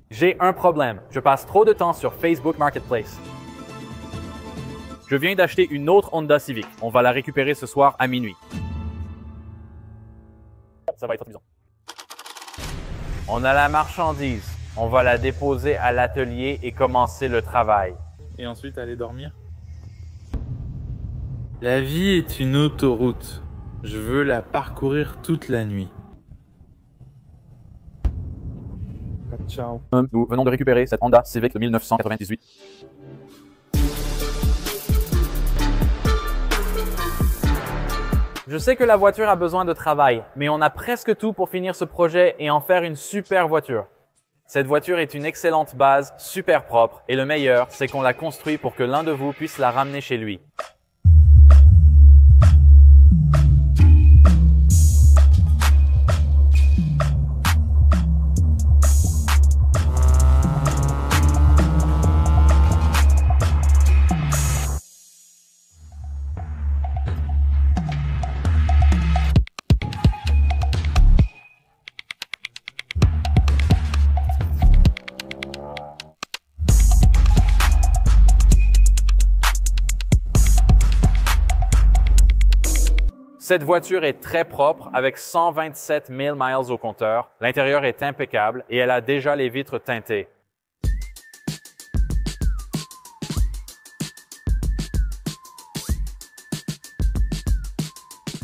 J'ai un problème. Je passe trop de temps sur Facebook Marketplace. Je viens d'acheter une autre Honda Civic. On va la récupérer ce soir à minuit. Ça va être amusant. On a la marchandise. On va la déposer à l'atelier et commencer le travail. Et ensuite aller dormir. La vie est une autoroute. Je veux la parcourir toute la nuit. Ciao. Nous venons de récupérer cette Honda Civic de 1998. Je sais que la voiture a besoin de travail, mais on a presque tout pour finir ce projet et en faire une super voiture. Cette voiture est une excellente base, super propre, et le meilleur, c'est qu'on l'a construit pour que l'un de vous puisse la ramener chez lui. Cette voiture est très propre avec 127 000 miles au compteur. L'intérieur est impeccable et elle a déjà les vitres teintées.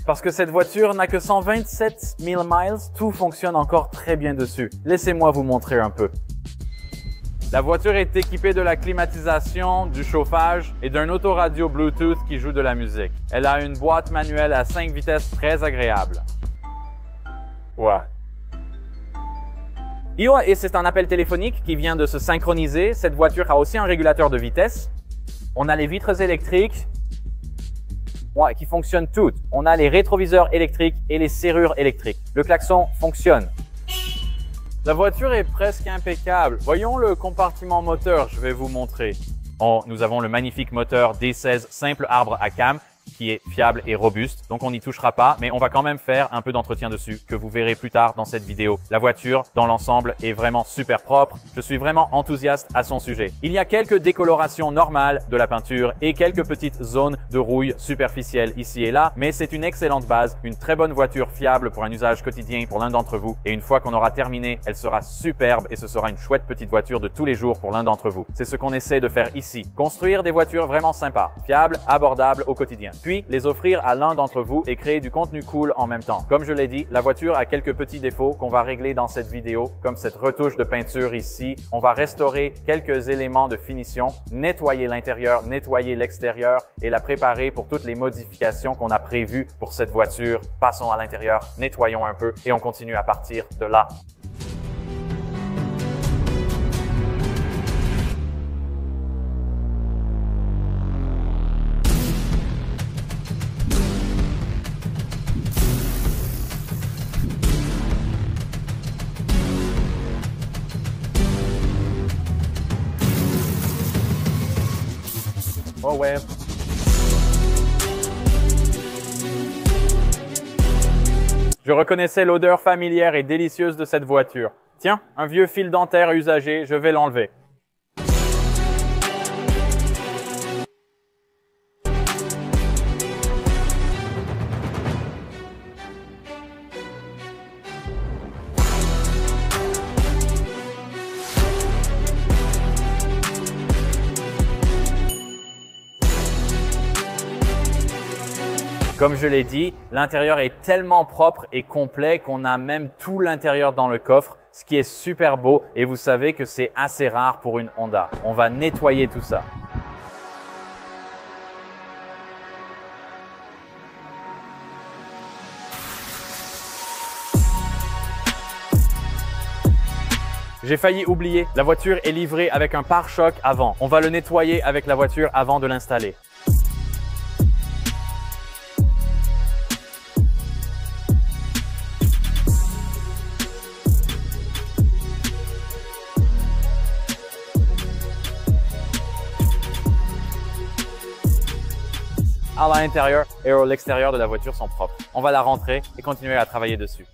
Parce que cette voiture n'a que 127 000 miles, tout fonctionne encore très bien dessus. Laissez-moi vous montrer un peu. La voiture est équipée de la climatisation, du chauffage et d'un autoradio Bluetooth qui joue de la musique. Elle a une boîte manuelle à 5 vitesses très agréable. Ouais. Et c'est un appel téléphonique qui vient de se synchroniser. Cette voiture a aussi un régulateur de vitesse. On a les vitres électriques qui fonctionnent toutes. On a les rétroviseurs électriques et les serrures électriques. Le klaxon fonctionne. La voiture est presque impeccable. Voyons le compartiment moteur, je vais vous montrer. Nous avons le magnifique moteur D16 simple arbre à cam qui est fiable et robuste, donc on n'y touchera pas, mais on va quand même faire un peu d'entretien dessus, que vous verrez plus tard dans cette vidéo. La voiture, dans l'ensemble, est vraiment super propre. Je suis vraiment enthousiaste à son sujet. Il y a quelques décolorations normales de la peinture et quelques petites zones de rouille superficielles ici et là, mais c'est une excellente base, une très bonne voiture fiable pour un usage quotidien pour l'un d'entre vous. Et une fois qu'on aura terminé, elle sera superbe et ce sera une chouette petite voiture de tous les jours pour l'un d'entre vous. C'est ce qu'on essaie de faire ici. Construire des voitures vraiment sympas, fiables, abordables au quotidien. Puis les offrir à l'un d'entre vous et créer du contenu cool en même temps. Comme je l'ai dit, la voiture a quelques petits défauts qu'on va régler dans cette vidéo, comme cette retouche de peinture ici. On va restaurer quelques éléments de finition, nettoyer l'intérieur, nettoyer l'extérieur et la préparer pour toutes les modifications qu'on a prévues pour cette voiture. Passons à l'intérieur, nettoyons un peu et on continue à partir de là. Oh ouais. Je reconnaissais l'odeur familière et délicieuse de cette voiture. Tiens, un vieux fil dentaire usagé, je vais l'enlever. Comme je l'ai dit, l'intérieur est tellement propre et complet qu'on a même tout l'intérieur dans le coffre, ce qui est super beau et vous savez que c'est assez rare pour une Honda. On va nettoyer tout ça. J'ai failli oublier, la voiture est livrée avec un pare-choc avant. On va le nettoyer avec la voiture avant de l'installer. À l'intérieur et à l'extérieur de la voiture sont propres. On va la rentrer et continuer à travailler dessus.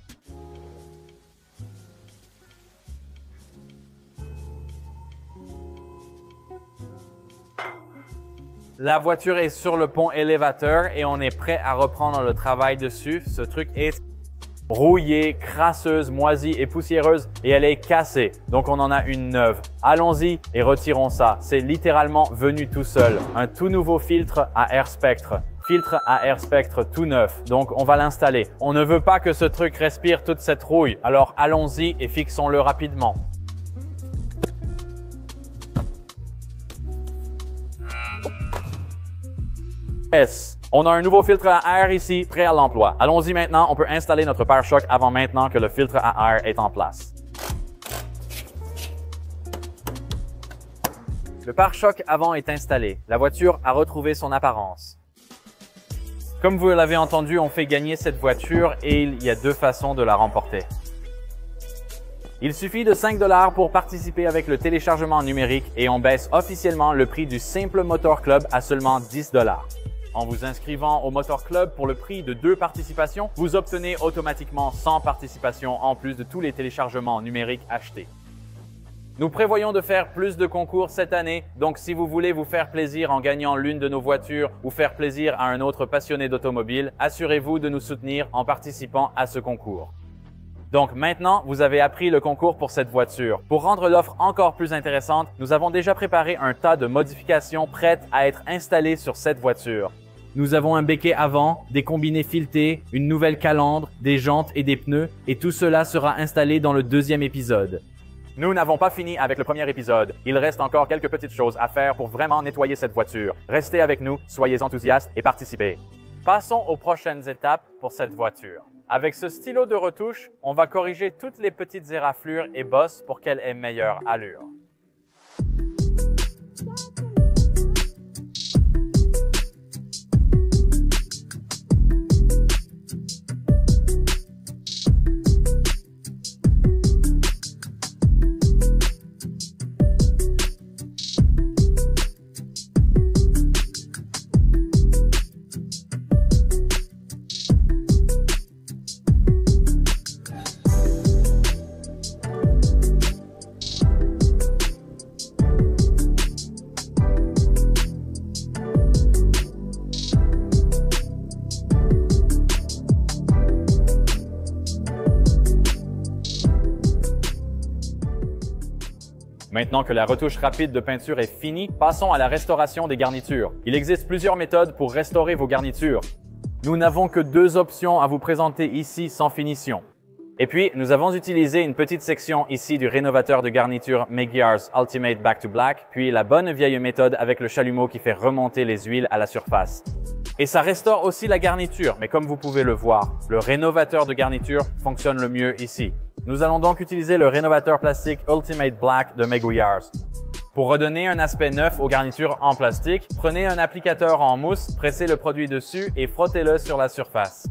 La voiture est sur le pont élévateur et on est prêt à reprendre le travail dessus. Ce truc est rouillée, crasseuse, moisie et poussiéreuse et elle est cassée. Donc on en a une neuve. Allons-y et retirons ça. C'est littéralement venu tout seul. Un tout nouveau filtre à air spectre. Filtre à air spectre tout neuf. Donc on va l'installer. On ne veut pas que ce truc respire toute cette rouille. Alors allons-y et fixons-le rapidement. On a un nouveau filtre à air ici, prêt à l'emploi. Allons-y maintenant, on peut installer notre pare-choc avant maintenant que le filtre à air est en place. Le pare-choc avant est installé. La voiture a retrouvé son apparence. Comme vous l'avez entendu, on fait gagner cette voiture et il y a deux façons de la remporter. Il suffit de 5 $ pour participer avec le téléchargement numérique et on baisse officiellement le prix du simple Motor Club à seulement 10 $. En vous inscrivant au Motor Club pour le prix de 2 participations, vous obtenez automatiquement 100 participations en plus de tous les téléchargements numériques achetés. Nous prévoyons de faire plus de concours cette année, donc si vous voulez vous faire plaisir en gagnant l'une de nos voitures ou faire plaisir à un autre passionné d'automobile, assurez-vous de nous soutenir en participant à ce concours. Donc maintenant, vous avez appris le concours pour cette voiture. Pour rendre l'offre encore plus intéressante, nous avons déjà préparé un tas de modifications prêtes à être installées sur cette voiture. Nous avons un béquet avant, des combinés filetés, une nouvelle calandre, des jantes et des pneus, et tout cela sera installé dans le deuxième épisode. Nous n'avons pas fini avec le premier épisode. Il reste encore quelques petites choses à faire pour vraiment nettoyer cette voiture. Restez avec nous, soyez enthousiastes et participez. Passons aux prochaines étapes pour cette voiture. Avec ce stylo de retouche, on va corriger toutes les petites éraflures et bosses pour qu'elle ait meilleure allure. Maintenant que la retouche rapide de peinture est finie, passons à la restauration des garnitures. Il existe plusieurs méthodes pour restaurer vos garnitures. Nous n'avons que 2 options à vous présenter ici sans finition. Et puis, nous avons utilisé une petite section ici du rénovateur de garniture Magyar's Ultimate Back to Black, puis la bonne vieille méthode avec le chalumeau qui fait remonter les huiles à la surface. Et ça restaure aussi la garniture, mais comme vous pouvez le voir, le rénovateur de garniture fonctionne le mieux ici. Nous allons donc utiliser le rénovateur plastique Ultimate Black de Magyar's. Pour redonner un aspect neuf aux garnitures en plastique, prenez un applicateur en mousse, pressez le produit dessus et frottez-le sur la surface.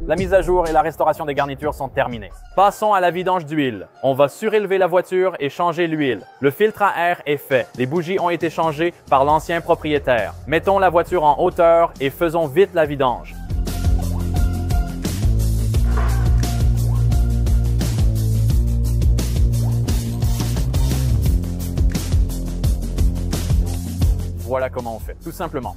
La mise à jour et la restauration des garnitures sont terminées. Passons à la vidange d'huile. On va surélever la voiture et changer l'huile. Le filtre à air est fait. Les bougies ont été changées par l'ancien propriétaire. Mettons la voiture en hauteur et faisons vite la vidange. Voilà comment on fait, tout simplement.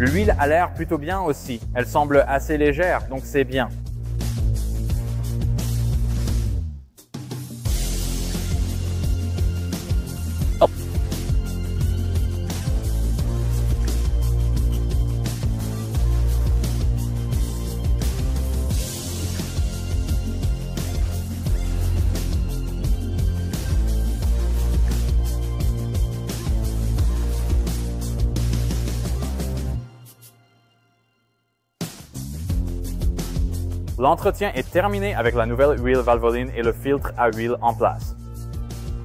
L'huile a l'air plutôt bien aussi. Elle semble assez légère, donc c'est bien. L'entretien est terminé avec la nouvelle huile Valvoline et le filtre à huile en place.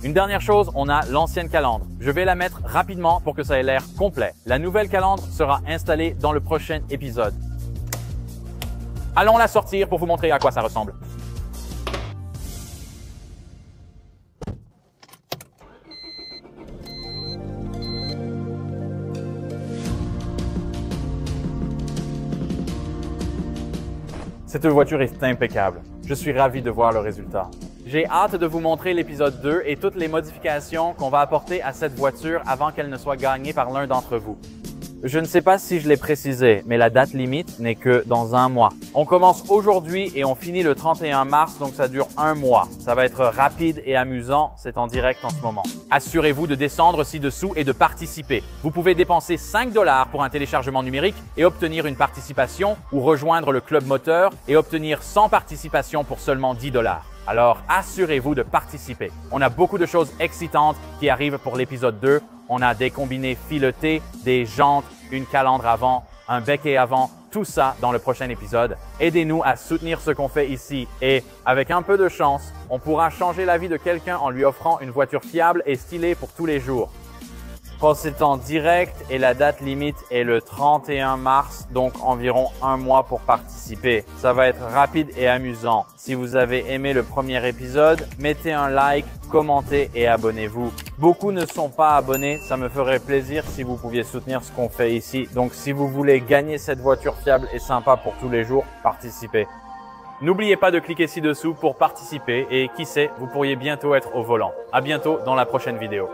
Une dernière chose, on a l'ancienne calandre. Je vais la mettre rapidement pour que ça ait l'air complet. La nouvelle calandre sera installée dans le prochain épisode. Allons la sortir pour vous montrer à quoi ça ressemble. Cette voiture est impeccable. Je suis ravi de voir le résultat. J'ai hâte de vous montrer l'épisode 2 et toutes les modifications qu'on va apporter à cette voiture avant qu'elle ne soit gagnée par l'un d'entre vous. Je ne sais pas si je l'ai précisé, mais la date limite n'est que dans un mois. On commence aujourd'hui et on finit le 31 mars, donc ça dure un mois. Ça va être rapide et amusant, c'est en direct en ce moment. Assurez-vous de descendre ci-dessous et de participer. Vous pouvez dépenser 5 $ pour un téléchargement numérique et obtenir une participation ou rejoindre le club moteur et obtenir 100 participations pour seulement 10 $. Alors, assurez-vous de participer. On a beaucoup de choses excitantes qui arrivent pour l'épisode 2. On a des combinés filetés, des jantes, une calandre avant, un becquet avant, tout ça dans le prochain épisode. Aidez-nous à soutenir ce qu'on fait ici et, avec un peu de chance, on pourra changer la vie de quelqu'un en lui offrant une voiture fiable et stylée pour tous les jours. C'est en direct et la date limite est le 31 mars, donc environ un mois pour participer. Ça va être rapide et amusant. Si vous avez aimé le premier épisode, mettez un like, commentez et abonnez-vous. Beaucoup ne sont pas abonnés, ça me ferait plaisir si vous pouviez soutenir ce qu'on fait ici. Donc si vous voulez gagner cette voiture fiable et sympa pour tous les jours, participez. N'oubliez pas de cliquer ci-dessous pour participer et qui sait, vous pourriez bientôt être au volant. À bientôt dans la prochaine vidéo.